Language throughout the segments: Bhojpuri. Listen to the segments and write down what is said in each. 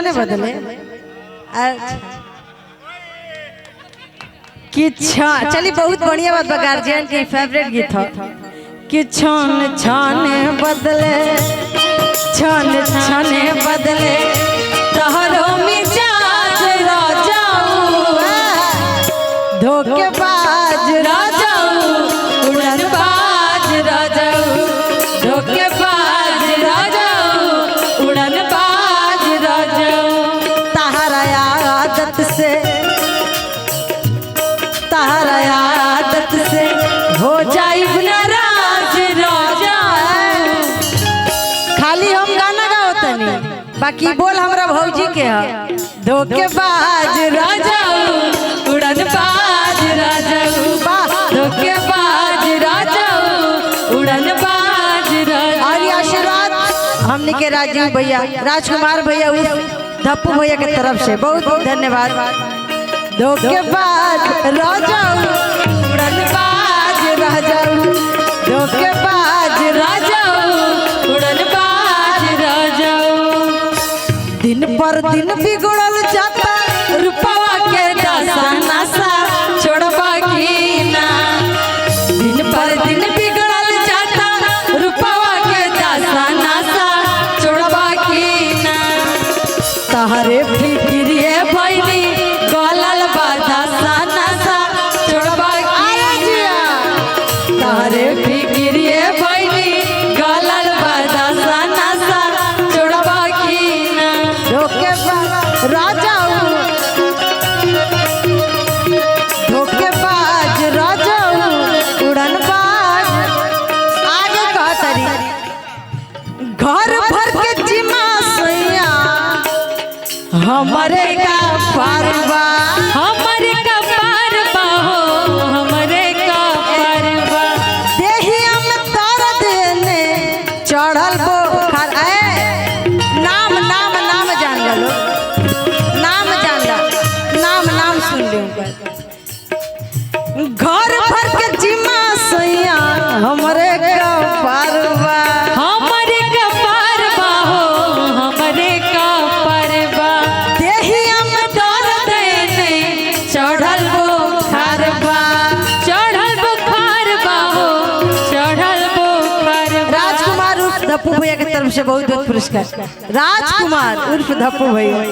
छने बदले कि चलिए बहुत बढ़िया बात बा। गार्जियन के फेवरेट गीत हो कि छन छने बदले छन छने बदले तहरो मिजाज राजाऊ धोखेबाज राजाऊ उड़नबाज राजाऊ धोखेबाज राजाऊ उड़नबाज राजाऊ तहरा आदत से हो जाई नाराज राजा। खाली हम गाना गाओ तनी बाकी बोल हमरा भौजी के है धोखेबाज राजा उड़नबाज राजा धोखेबाज राजा उड़नबाज राजा। और आशीर्वाद हमने के राजीव भैया राजकुमार भैया धप्पू भैया के तरफ से बहुत बहुत धन्यवाद। धोखेबाज राजा उड़नबाज राजा धोखेबाज राजा उड़नबाज राजा। दिन पर दिन बिगड़ल जाता रुपवा के दशा नशा छोड़बा की ना। दिन पर दिन बिगड़ल जाता रुपवा के दशा नशा छोड़बा की ना। तहरे फिक्रिए भइली गलल बाधा साना सा छोड़बा तहरे फिक्रिए भइली गलल बाधा साना सा छोड़बा की ना। धोखेबाज राजा धोखेबाज राजा उड़नबाज। आगे कहतरी घर भर के जिमा सैया हमरे का पारवा हमरे का पारवा हो हमरे का पारवा। देहिया में दर्द ने चढ़ल बुखार नाम नाम नाम जान लो नाम जान ला नाम नाम सुन लो। घर भर के जिम्मा सैया हमरे का पारवा हमरे का पारवा हो हमरे का पारवा। देहिया में दर्द ने चढ़ल बुखार बा हो चढ़ल बुखार। राजकुमार उर्फ धप्पू भैया की तरफ से बहुत बहुत पुरस्कार। राजकुमार उर्फ धप्पू भैया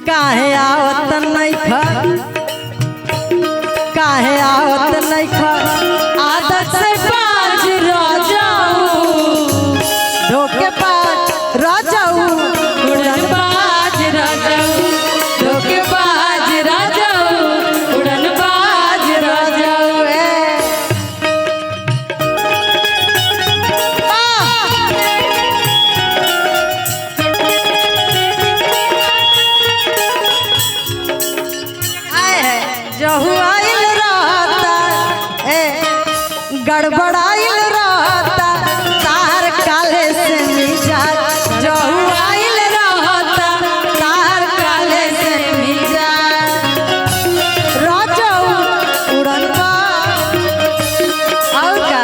काहे आवत नहीं खा काहे आवत नहीं खा आदत से बाज राजाऊ धोखेबाज राजाऊ उड़नबाज राजाऊ धोखेबाज राजाऊ उड़नबाज राजाऊ। जहु आइल रहता गड़बड़ाइल रहता तार काले से मिजाज। जहु आइल रहता तार काले से मिजाज राजाऊ उड़नबाज। और का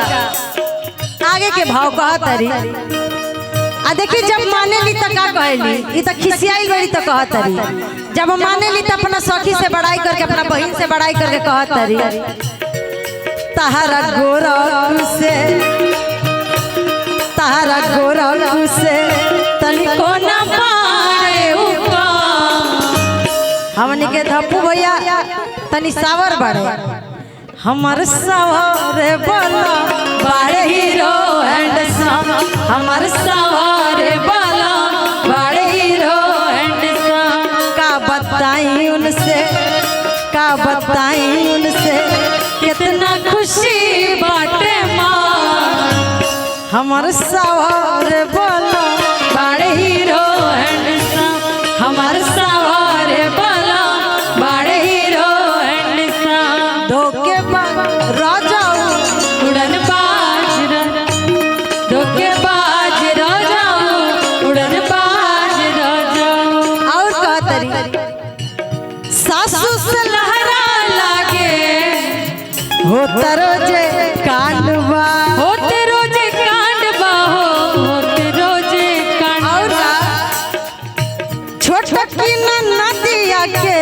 आगे के भाव कहतरी आ देखी जब माने ली तो का कहली ई तो खिसियाइल बड़ी तो कहतरी। जब माने ली तो अपना सखी से बड़ाई करके अपना बहन से बड़ाई करके कहतरी तहरा गोरखू से तनिको ना पाए ऊपर। हमनी के धप्पू भैया तनी सावर बड़े हमर सवारे वाला बड़े हीरो हैंडसम हमर सवारे वाला बड़े हीरो हैंडसम। का बताई उनसे कितना खुशी बाटे माँ हमर सवारे वाला बड़े हीरो हैंडसम हमर सवारे वाला बड़े हीरो हैंडसम। धोखेबाज राजा उड़नबाज धोखेबाज राजा उड़नबाज राजा। और कहतरी सासू से लहरा लागे होता रोजे कांडवा होते रोजे कांडवा हो होते रोजे कांडवा। छोटकी नदिया के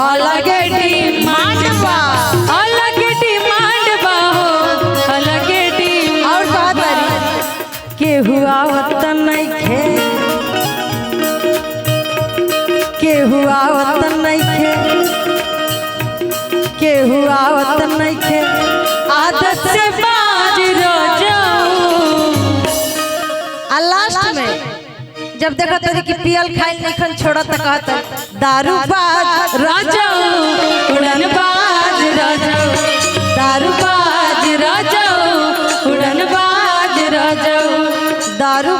अलग डिमांड बा, अलग डिमांड बा हो, अलग डिमांड। और बात केहू आवत नइखे, केहू आवत नइखे, केहू आवत नइखे, आदत से बाज आ लास्ट में जब देखो तरी कि पियल खाइल निखन छोड़ा त कहत दारू बाज राजा उड़न बाज राजा, दारू बाज राजा उड़न बाज राजा, दारू